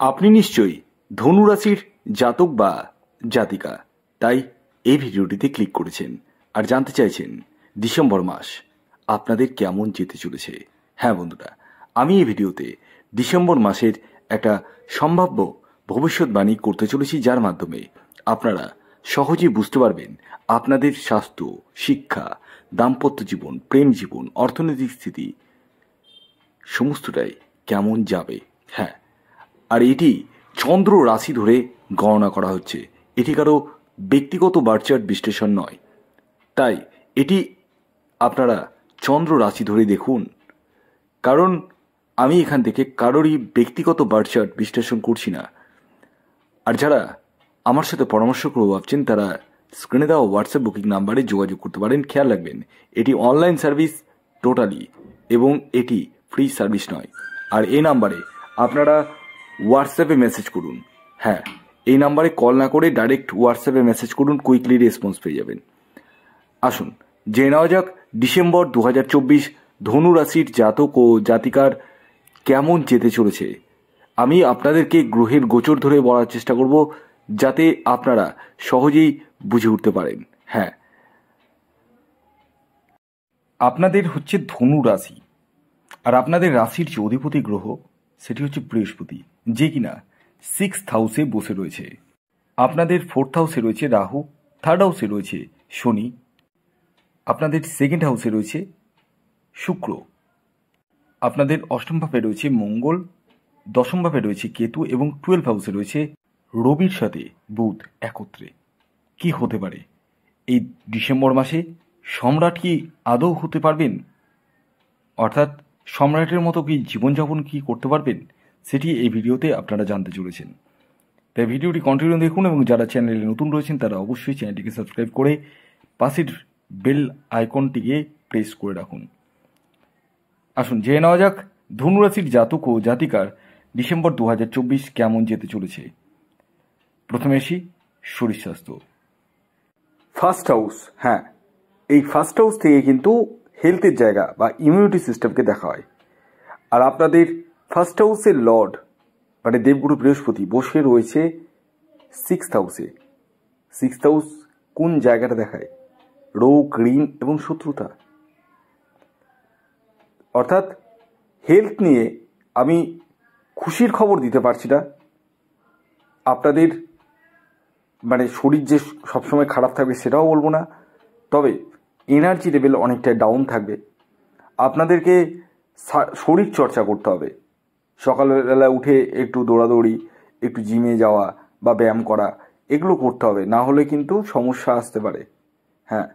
আপনি নিশ্চয়ই ধনুরাশির জাতক বা জাতিকা, তাই এই ভিডিওটিতে ক্লিক করেছেন আর জানতে চাইছেন ডিসেম্বর মাস আপনাদের কেমন যেতে চলেছে। হ্যাঁ বন্ধুরা, আমি এই ভিডিওতে ডিসেম্বর মাসের একটা সম্ভাব্য ভবিষ্যৎবাণী করতে চলেছি, যার মাধ্যমে আপনারা সহজেই বুঝতে পারবেন আপনাদের স্বাস্থ্য, শিক্ষা, দাম্পত্য জীবন, প্রেম জীবন, অর্থনৈতিক স্থিতি সমস্তটাই কেমন যাবে। হ্যাঁ, আর এটি চন্দ্র রাশি ধরে গণনা করা হচ্ছে, এটি কারো ব্যক্তিগত বার্চার্ট বিশ্লেষণ নয়। তাই এটি আপনারা চন্দ্র রাশি ধরে দেখুন, কারণ আমি এখান থেকে কারোরই ব্যক্তিগত বার্চার্ট বিশ্লেষণ করছি না। আর যারা আমার সাথে পরামর্শ করবো ভাবছেন, তারা স্ক্রিনে দেওয়া হোয়াটসঅ্যাপ বুকিং নাম্বারে যোগাযোগ করতে পারেন। খেয়াল রাখবেন, এটি অনলাইন সার্ভিস টোটালি, এবং এটি ফ্রি সার্ভিস নয়। আর এই নাম্বারে আপনারা হোয়াটসঅ্যাপে মেসেজ করুন। হ্যাঁ, এই নাম্বারে কল না করে ডাইরেক্ট হোয়াটসঅ্যাপে মেসেজ করুন, কুইকলি রেসপন্স পেয়ে যাবেন। আসুন জেনে নেওয়া যাক ডিসেম্বর 2024 ধনু রাশির জাতক ও জাতিকার কেমন যেতে চলেছে। আমি আপনাদেরকে গ্রহের গোচর ধরে বলার চেষ্টা করব, যাতে আপনারা সহজেই বুঝে উঠতে পারেন। হ্যাঁ, আপনাদের হচ্ছে ধনু রাশি, আর আপনাদের রাশির যে অধিপতি গ্রহ সেটি হচ্ছে বৃহস্পতি, যে কিনা 6th হাউসে বসে রয়েছে। আপনাদের 4th হাউসে রয়েছে রাহু, 3rd হাউসে রয়েছে শনি, আপনাদের 2nd হাউসে রয়েছে শুক্র, আপনাদের 8ম ভাবে রয়েছে মঙ্গল, 10ম ভাবে রয়েছে কেতু, এবং 12th হাউসে রয়েছে রবির সাথে বুধ একত্রে। কি হতে পারে এই ডিসেম্বর মাসে? সম্রাট কি আদৌ হতে পারবেন? অর্থাৎ সম্রাটের মতো কি জীবনযাপন কি করতে পারবেন, সেটি এই ভিডিওতে আপনারা জানতে চলেছেন। তাই ভিডিওটি কন্টিনিউ দেখুন, এবং যারা চ্যানেলে নতুন রয়েছেন তারা অবশ্যই চ্যানেলটিকে সাবস্ক্রাইব করে পাশের বেল আইকনটিকে প্রেস করে রাখুন। আসুন জেনে নেওয়া যাক ধনুরাশির জাতক ও জাতিকার ডিসেম্বর 2024 কেমন যেতে চলেছে। প্রথমে আসি শরীর স্বাস্থ্য। ফার্স্ট হাউস, হ্যাঁ, এই ফার্স্ট হাউস থেকে কিন্তু হেলথের জায়গা বা ইমিউনিটি সিস্টেমকে দেখা হয়। আর আপনাদের ফার্স্ট হাউসের লর্ড মানে দেবগুরু বৃহস্পতি বসে রয়েছে 6th হাউসে। 6th হাউস কোন জায়গাটা দেখায়? রোগ, ঋণ এবং শত্রুতা। অর্থাৎ হেলথ নিয়ে আমি খুশির খবর দিতে পারছি না। আপনাদের মানে শরীর যে সবসময় খারাপ থাকবে সেটাও বলবো না, তবে এনার্জি লেভেল অনেকটাই ডাউন থাকবে। আপনাদেরকে শরীর চর্চা করতে হবে। সকালবেলা উঠে একটু দৌড়াদৌড়ি, একটু জিমে যাওয়া বা ব্যায়াম করা, এগুলো করতে হবে, না হলে কিন্তু সমস্যা আসতে পারে। হ্যাঁ,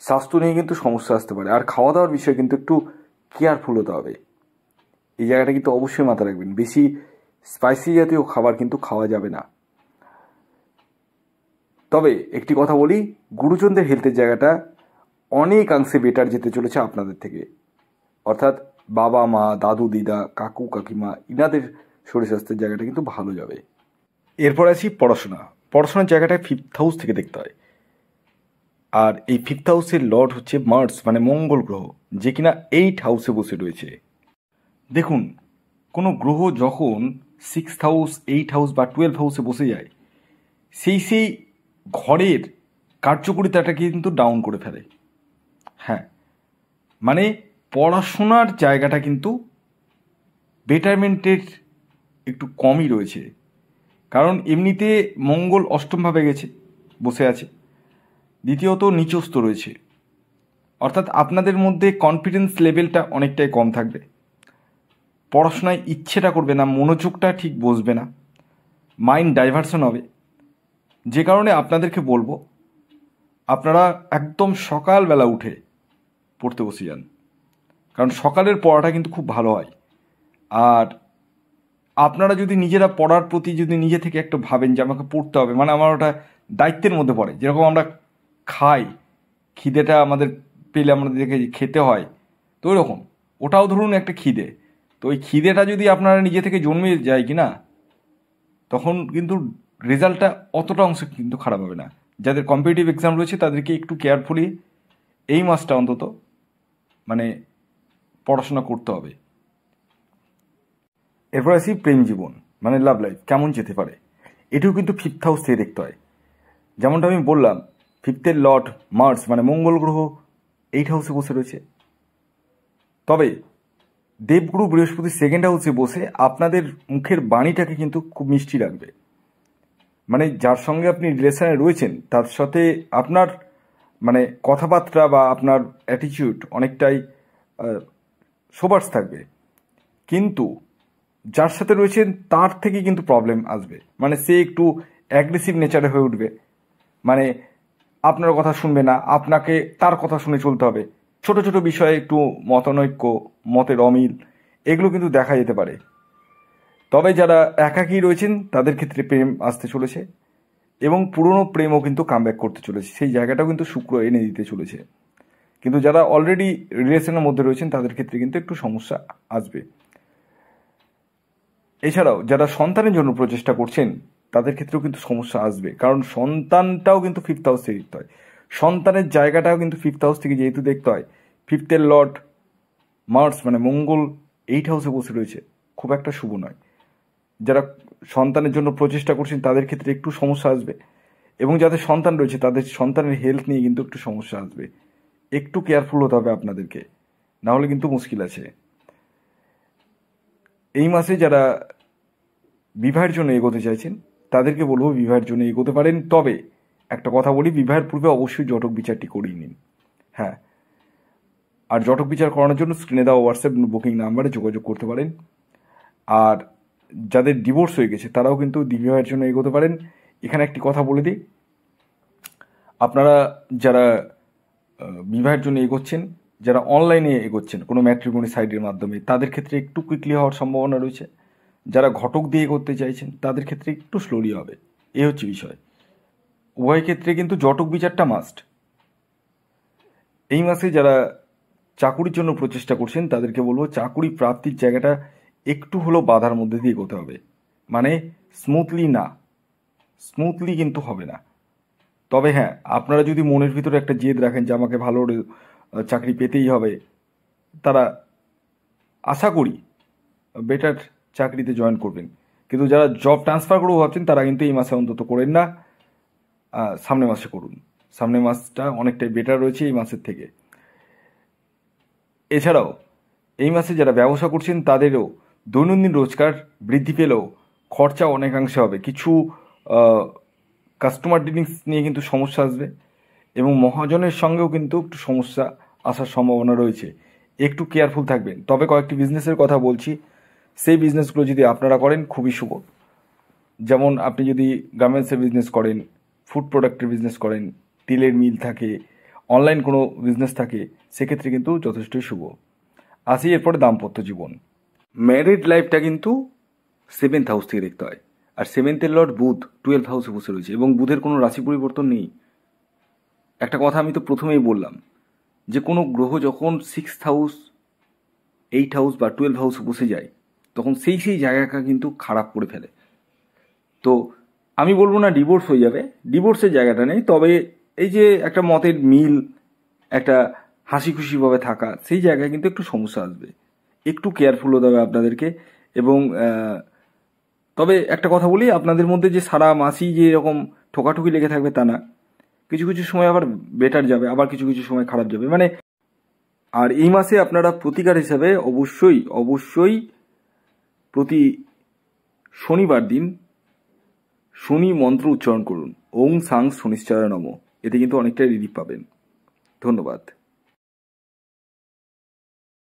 স্বাস্থ্য নিয়ে কিন্তু সমস্যা আসতে পারে। আর খাওয়া দাওয়ার বিষয়ে কিন্তু একটু কেয়ারফুল হতে হবে। এই জায়গাটা কিন্তু অবশ্যই মাথায় রাখবেন, বেশি স্পাইসি জাতীয় খাবার কিন্তু খাওয়া যাবে না। তবে একটি কথা বলি, গুরুজনদের হেলথের জায়গাটা অনেকাংশে বেটার যেতে চলেছে আপনাদের থেকে। অর্থাৎ বাবা মা, দাদু দিদা, কাকু কাকিমা, ইনাদের শরীর স্বাস্থ্যের জায়গাটা কিন্তু ভালো যাবে। এরপর আসি পড়াশোনার জায়গাটা 5th হাউস থেকে দেখতে হয়। আর এই 5th হাউসের লর্ড হচ্ছে মার্স মানে মঙ্গল গ্রহ, যে কিনা 8th হাউসে বসে রয়েছে। দেখুন, কোনো গ্রহ যখন 6th হাউস, 8th হাউস বা 12th হাউসে বসে যায়, সেই ঘরের কার্যকরিতাটা কিন্তু ডাউন করে ফেলে। হ্যাঁ, মানে পড়াশোনার জায়গাটা কিন্তু বেটারমেন্টের একটু কমই রয়েছে, কারণ এমনিতে মঙ্গল 8ম ভাবে বসে আছে, দ্বিতীয়ত নিচস্থ রয়েছে। অর্থাৎ আপনাদের মধ্যে কনফিডেন্স লেভেলটা অনেকটাই কম থাকবে, পড়াশোনায় ইচ্ছেটা করবে না, মনোযোগটা ঠিক বসবে না, মাইন্ড ডাইভার্সন হবে। যে কারণে আপনাদেরকে বলবো, আপনারা একদম সকালবেলা উঠে পড়তে বসে যান, কারণ সকালের পড়াটা কিন্তু খুব ভালো হয়। আর আপনারা যদি নিজেরা পড়ার প্রতি যদি নিজে থেকে একটু ভাবেন যে আমাকে পড়তে হবে, মানে আমার ওটা দায়িত্বের মধ্যে পড়ে, যেরকম আমরা খাই, খিদেটা আমাদের পেলে আমাদেরকে খেতে হয়, তো ওই রকম ওটাও ধরুন একটা খিদে। তো ওই খিদেটা যদি আপনারা নিজে থেকে জন্মে যায় কি না, তখন কিন্তু রেজাল্টটা অতটা অংশ কিন্তু খারাপ হবে না। যাদের কম্পিটিটিভ এক্সাম রয়েছে তাদেরকে একটু কেয়ারফুলি এই মাসটা অন্তত মানে পড়াশোনা করতে হবে। এরপর আসি প্রেম জীবন মানে লাভ লাইফ কেমন যেতে পারে, এটিও কিন্তু 5th হাউস থেকে দেখতে হয়। যেমনটা আমি বললাম, 5th লর্ড মার্স মানে মঙ্গল গ্রহ 8 হাউসে বসে রয়েছে। তবে দেবগুরু বৃহস্পতি 2nd হাউসে বসে আপনাদের মুখের বাণীটাকে কিন্তু খুব মিষ্টি রাখবে। মানে যার সঙ্গে আপনি রিলেশনে রয়েছেন তার সাথে আপনার মানে কথাবার্তা বা আপনার অ্যাটিটিউড অনেকটাই সোবার্স থাকবে, কিন্তু যার সাথে রয়েছেন তার থেকে কিন্তু প্রবলেম আসবে। মানে সে একটু অ্যাগ্রেসিভ নেচারে হয়ে উঠবে, মানে আপনার কথা শুনবে না, আপনাকে তার কথা শুনে চলতে হবে। ছোট ছোট বিষয়ে একটু মতানৈক্য, মতের অমিল, এগুলো কিন্তু দেখা যেতে পারে। তবে যারা একাকী রয়েছেন তাদের ক্ষেত্রে প্রেম আসতে চলেছে এবং পুরনো প্রেমও কিন্তু কামব্যাক করতে চলেছে, সেই জায়গাটাও কিন্তু শুক্র এনে দিতে চলেছে। কিন্তু যারা অলরেডি রিলেশনের মধ্যে রয়েছেন তাদের ক্ষেত্রে কিন্তু একটু সমস্যা আসবে। এছাড়াও যারা সন্তানের জন্য প্রচেষ্টা করছেন তাদের ক্ষেত্রেও কিন্তু সমস্যা আসবে, কারণ সন্তানটাও কিন্তু 5th হাউস থেকে দেখতে হয়, সন্তানের জায়গাটাও কিন্তু 5th হাউস থেকে যেহেতু দেখতে হয়। 5th লর্ড মার্স মানে মঙ্গল 8 হাউসে বসে রয়েছে, খুব একটা শুভ নয়। যারা সন্তানের জন্য প্রচেষ্টা করছেন তাদের ক্ষেত্রে একটু সমস্যা আসবে, এবং যাদের সন্তান রয়েছে তাদের সন্তানের হেলথ নিয়ে কিন্তু একটু সমস্যা আসবে। একটু কেয়ারফুল হতে হবে আপনাদেরকে, না হলে কিন্তু মুশকিল আছে। এই মাসে যারা বিবাহের জন্য এগোতে চাইছেন তাদেরকে বলবো বিবাহের জন্য এগোতে পারেন। তবে একটা কথা বলি, বিবাহের পূর্বে অবশ্যই জটক বিচারটি করিয়ে নিন। হ্যাঁ, আর জটক বিচার করানোর জন্য স্ক্রিনে দেওয়া হোয়াটসঅ্যাপ বুকিং নাম্বারে যোগাযোগ করতে পারেন। আর যাদের ডিভোর্স হয়ে গেছে তারাও কিন্তু বিবাহের জন্য এগোতে পারেন। এখানে একটি কথা বলে দিই, আপনারা যারা বিবাহের জন্য এগোচ্ছেন, যারা অনলাইনে এগোচ্ছেন কোনো ম্যাট্রিমনি সাইটের মাধ্যমে, তাদের ক্ষেত্রে একটু কুইকলি হওয়ার সম্ভাবনা রয়েছে। যারা ঘটক দিয়ে করতে চাইছেন তাদের ক্ষেত্রে একটু স্লোলি হবে, এই হচ্ছে বিষয়। উভয় ক্ষেত্রে কিন্তু জটক বিচারটা মাস্ট। এই মাসে যারা চাকুরির জন্য প্রচেষ্টা করছেন তাদেরকে বলবো চাকুরি প্রাপ্তির জায়গাটা একটু হলেও বাধার মধ্যে দিয়ে এগোতে হবে, মানে স্মুথলি কিন্তু হবে না। তবে হ্যাঁ, আপনারা যদি মনের ভিতরে একটা জেদ রাখেন যে আমাকে ভালো চাকরি পেতেই হবে, তারা আশা করি বেটার চাকরিতে জয়েন করবেন। কিন্তু যারা জব ট্রান্সফার করবো ভাবছেন তারা কিন্তু এই মাসে অন্তত করেন না, সামনের মাসে করুন। সামনের মাসটা অনেকটাই বেটার রয়েছে এই মাসের থেকে। এছাড়াও এই মাসে যারা ব্যবসা করছেন তাদেরও দৈনন্দিন রোজগার বৃদ্ধি পেলেও খরচা অনেকাংশে হবে। কিছু কাস্টমার ডিলিংস নিয়ে কিন্তু সমস্যা আসবে, এবং মহাজনের সঙ্গেও কিন্তু একটু সমস্যা আসার সম্ভাবনা রয়েছে, একটু কেয়ারফুল থাকবেন। তবে কয়েকটি বিজনেসের কথা বলছি, সেই বিজনেসগুলো যদি আপনারা করেন খুবই শুভ। যেমন আপনি যদি গার্মেন্টসের বিজনেস করেন, ফুড প্রোডাক্টের বিজনেস করেন, তেলের মিল থাকে, অনলাইন কোনো বিজনেস থাকে, সেক্ষেত্রে কিন্তু যথেষ্টই শুভ। আসি এরপরে দাম্পত্য জীবন। ম্যারিড লাইফটা কিন্তু 7th হাউস থেকে দেখতে হয়, আর 7th লর্ড বুধ 12th হাউসে বসে রয়েছে, এবং বুধের কোনো রাশি পরিবর্তন নেই। একটা কথা আমি তো প্রথমেই বললাম যে কোনো গ্রহ যখন 6th হাউস, 8 হাউস বা 12th হাউসে বসে যায় তখন সেই জায়গাটা কিন্তু খারাপ করে ফেলে। তো আমি বলবো না ডিভোর্স হয়ে যাবে, ডিভোর্সের জায়গাটা নেই, তবে এই যে একটা মতের মিল, একটা হাসি খুশিভাবে থাকা, সেই জায়গায় কিন্তু একটু সমস্যা আসবে। একটু কেয়ারফুল হতে হবে আপনাদেরকে। এবং তবে একটা কথা বলি, আপনাদের মধ্যে যে সারা মাসই যে এরকম ঠোকাঠুকি লেগে থাকবে তা না, কিছু কিছু সময় আবার বেটার যাবে, আবার কিছু কিছু সময় খারাপ যাবে। মানে আর এই মাসে আপনারা প্রতিকার হিসাবে অবশ্যই প্রতি শনিবার দিন শনি মন্ত্র উচ্চারণ করুন, ওং সাং শনিশ্চরায় নমঃ। এতে কিন্তু অনেকটাই রিলিফ পাবেন। ধন্যবাদ।